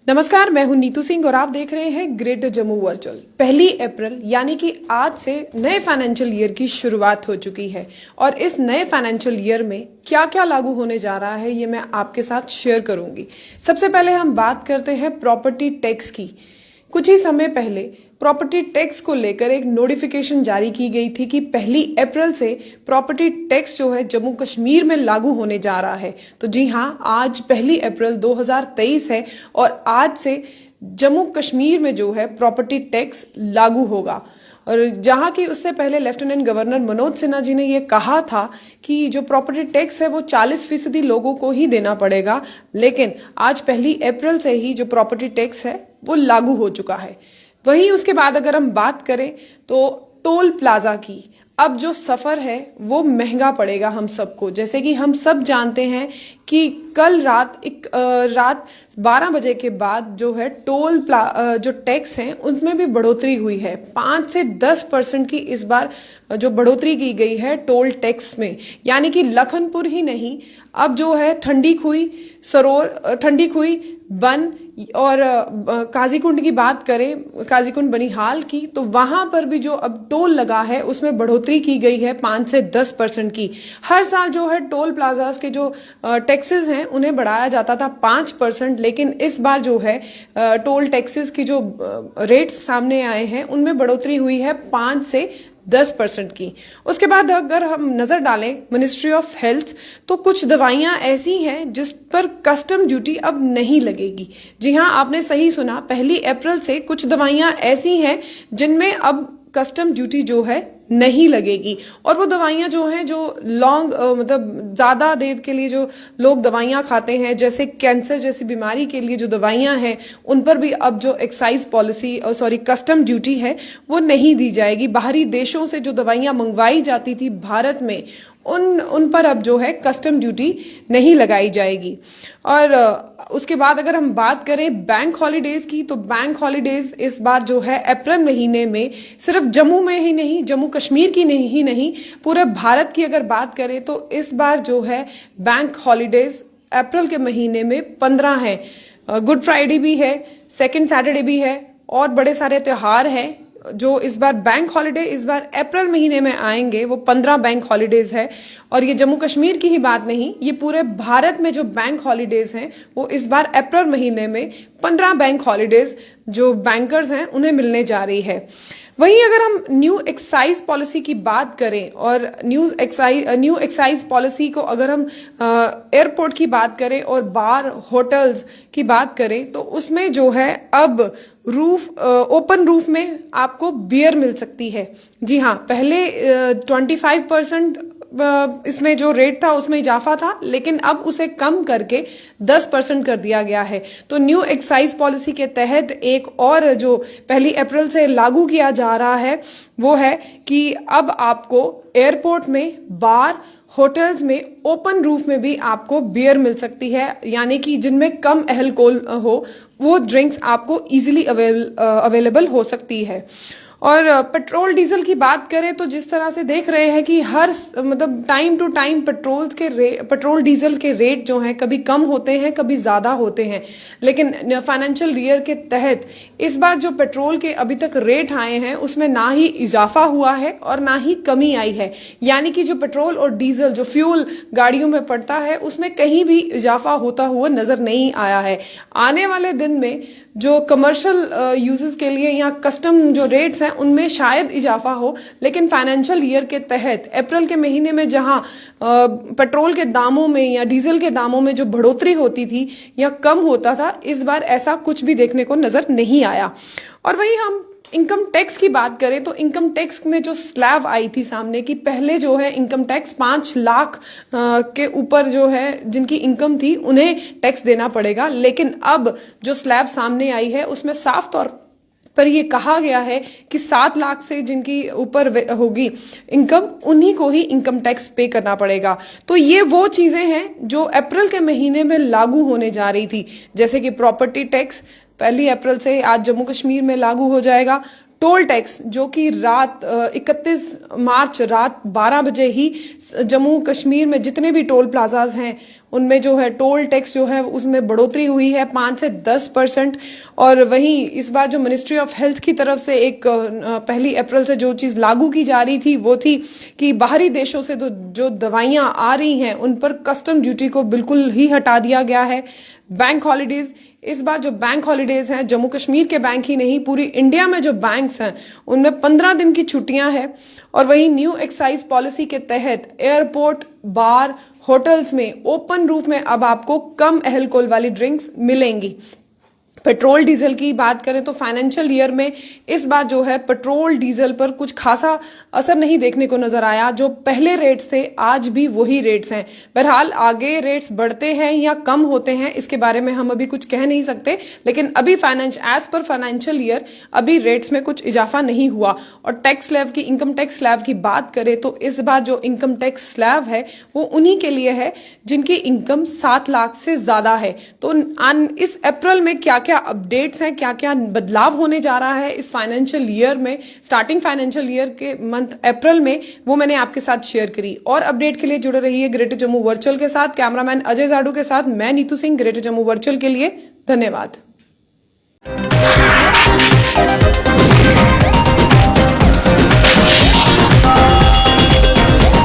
नमस्कार, मैं हूं नीतू सिंह और आप देख रहे हैं ग्रेट जम्मू वर्चुअल। 1 अप्रैल यानी कि आज से नए फाइनेंशियल ईयर की शुरुआत हो चुकी है और इस नए फाइनेंशियल ईयर में क्या क्या लागू होने जा रहा है ये मैं आपके साथ शेयर करूंगी। सबसे पहले हम बात करते हैं प्रॉपर्टी टैक्स की। कुछ ही समय पहले प्रॉपर्टी टैक्स को लेकर एक नोटिफिकेशन जारी की गई थी कि 1 अप्रैल से प्रॉपर्टी टैक्स जो है जम्मू कश्मीर में लागू होने जा रहा है। तो जी हाँ, आज 1 अप्रैल 2023 है और आज से जम्मू कश्मीर में जो है प्रॉपर्टी टैक्स लागू होगा। और जहां की उससे पहले लेफ्टिनेंट गवर्नर मनोज सिन्हा जी ने ये कहा था कि जो प्रॉपर्टी टैक्स है वो 40% लोगों को ही देना पड़ेगा, लेकिन आज 1 अप्रैल से ही जो प्रॉपर्टी टैक्स है वो लागू हो चुका है। वहीं उसके बाद अगर हम बात करें तो टोल प्लाजा की, अब जो सफर है वो महंगा पड़ेगा हम सबको। जैसे कि हम सब जानते हैं कि कल रात 12 बजे के बाद जो है जो टैक्स हैं उनमें भी बढ़ोतरी हुई है। 5 से 10% की इस बार जो बढ़ोतरी की गई है टोल टैक्स में, यानी कि लखनपुर ही नहीं, अब जो है ठंडी खुई बन और काजीकुंड की बात करें, काजीकुंड बनिहाल की, तो वहां पर भी जो अब टोल लगा है उसमें बढ़ोतरी की गई है 5 से 10% की। हर साल जो है टोल प्लाजास के जो टैक्सेस हैं उन्हें बढ़ाया जाता था 5%, लेकिन इस बार जो है टोल टैक्सेस की जो रेट्स सामने आए हैं उनमें बढ़ोतरी हुई है 5 से 10% की। उसके बाद अगर हम नजर डालें मिनिस्ट्री ऑफ हेल्थ, तो कुछ दवाइयां ऐसी हैं जिस पर कस्टम ड्यूटी अब नहीं लगेगी। जी हां, आपने सही सुना, 1 अप्रैल से कुछ दवाइयां ऐसी हैं जिनमें अब कस्टम ड्यूटी जो है नहीं लगेगी। और वो दवाइयां जो हैं जो मतलब ज्यादा देर के लिए जो लोग दवाइयां खाते हैं, जैसे कैंसर जैसी बीमारी के लिए जो दवाइयां हैं उन पर भी अब जो कस्टम ड्यूटी है वो नहीं दी जाएगी। बाहरी देशों से जो दवाइयां मंगवाई जाती थी भारत में उन पर अब जो है कस्टम ड्यूटी नहीं लगाई जाएगी। और उसके बाद अगर हम बात करें बैंक हॉलीडेज की, तो बैंक हॉलीडेज इस बार जो है अप्रैल महीने में सिर्फ जम्मू में ही नहीं, जम्मू कश्मीर की नहीं पूरे भारत की अगर बात करें तो इस बार जो है बैंक हॉलीडेज अप्रैल के महीने में 15 है। गुड फ्राइडे भी है, सेकेंड सैटरडे भी है और बड़े सारे त्योहार हैं। जो इस बार बैंक हॉलिडे इस बार अप्रैल महीने में आएंगे वो 15 बैंक हॉलीडेज है। और ये जम्मू कश्मीर की ही बात नहीं, ये पूरे भारत में जो बैंक हॉलीडेज हैं वो इस बार अप्रैल महीने में 15 बैंक हॉलीडेज जो बैंकर्स हैं उन्हें मिलने जा रही है। वहीं अगर हम न्यू एक्साइज पॉलिसी की बात करें और न्यू एक्साइज पॉलिसी को अगर हम एयरपोर्ट की बात करें और बार होटल्स की बात करें तो उसमें जो है अब ओपन रूफ में आपको बियर मिल सकती है। जी हाँ, पहले 25% इसमें जो रेट था उसमें इजाफा था, लेकिन अब उसे कम करके 10% कर दिया गया है। तो न्यू एक्साइज पॉलिसी के तहत एक और जो 1 अप्रैल से लागू किया जा रहा है वो है कि अब आपको एयरपोर्ट में, बार, होटल्स में ओपन रूफ में भी आपको बियर मिल सकती है, यानी कि जिनमें कम अल्कोहल हो वो ड्रिंक्स आपको इजीली अवेलेबल हो सकती है। और पेट्रोल डीजल की बात करें तो जिस तरह से देख रहे हैं कि हर मतलब time to time petrol diesel के रेट जो हैं कभी कम होते हैं कभी ज्यादा होते हैं, लेकिन फाइनेंशियल ईयर के तहत इस बार जो पेट्रोल के अभी तक रेट आए हैं उसमें ना ही इजाफा हुआ है और ना ही कमी आई है। यानी कि जो पेट्रोल और डीजल जो फ्यूल गाड़ियों में पड़ता है उसमें कहीं भी इजाफा होता हुआ नजर नहीं आया है। आने वाले दिन में जो कमर्शियल यूजेस के लिए या कस्टम जो रेट्स हैं उनमें शायद इजाफा हो, लेकिन फाइनेंशियल ईयर के तहत अप्रैल के महीने में जहां पेट्रोल के दामों में या डीजल के दामों में जो बढ़ोतरी होती थी या कम होता था, इस बार ऐसा कुछ भी देखने को नजर नहीं आया। और वहीं हम इनकम टैक्स की बात करें तो इनकम टैक्स में जो स्लैब आई थी सामने की, पहले जो है इनकम टैक्स 5 लाख के ऊपर जो है जिनकी इनकम थी उन्हें टैक्स देना पड़ेगा, लेकिन अब जो स्लैब सामने आई है उसमें साफ तौर पर ये कहा गया है कि 7 लाख से जिनकी ऊपर होगी इनकम उन्हीं को ही इनकम टैक्स पे करना पड़ेगा। तो ये वो चीजें हैं जो अप्रैल के महीने में लागू होने जा रही थी, जैसे कि प्रॉपर्टी टैक्स 1 अप्रैल से आज जम्मू कश्मीर में लागू हो जाएगा। टोल टैक्स जो कि रात 31 मार्च रात 12 बजे ही जम्मू कश्मीर में जितने भी टोल प्लाजाज हैं उनमें जो है टोल टैक्स जो है उसमें बढ़ोतरी हुई है 5 से 10%। और वहीं इस बार जो मिनिस्ट्री ऑफ हेल्थ की तरफ से एक 1 अप्रैल से जो चीज लागू की जा रही थी वो थी कि बाहरी देशों से जो दवाइयां आ रही हैं उन पर कस्टम ड्यूटी को बिल्कुल ही हटा दिया गया है। बैंक हॉलीडेज, इस बार जो बैंक हॉलीडेज हैं जम्मू कश्मीर के बैंक ही नहीं पूरी इंडिया में जो बैंक्स हैं उनमें 15 दिन की छुट्टियां हैं। और वहीं न्यू एक्साइज पॉलिसी के तहत एयरपोर्ट, बार, होटल्स में ओपन रूप में अब आपको कम अल्कोहल वाली ड्रिंक्स मिलेंगी। पेट्रोल डीजल की बात करें तो फाइनेंशियल ईयर में इस बार जो है पेट्रोल डीजल पर कुछ खासा असर नहीं देखने को नजर आया। जो पहले रेट्स थे आज भी वही रेट्स हैं। बहरहाल आगे रेट्स बढ़ते हैं या कम होते हैं इसके बारे में हम अभी कुछ कह नहीं सकते, लेकिन अभी एज पर फाइनेंशियल ईयर अभी रेट्स में कुछ इजाफा नहीं हुआ। और टैक्स स्लैब की, इनकम टैक्स स्लैब की बात करें तो इस बार जो इनकम टैक्स स्लैब है वो उन्हीं के लिए है जिनकी इनकम 7 लाख से ज्यादा है। तो इस अप्रैल में क्या क्या अपडेट्स हैं, क्या क्या बदलाव होने जा रहा है इस फाइनेंशियल ईयर में, स्टार्टिंग फाइनेंशियल ईयर के मंथ अप्रैल में, वो मैंने आपके साथ शेयर करी। और अपडेट के लिए जुड़े रहिए ग्रेटर जम्मू वर्चुअल के साथ। कैमरामैन अजय जाडू के साथ मैं नीतू सिंह, ग्रेटर जम्मू वर्चुअल के लिए। धन्यवाद।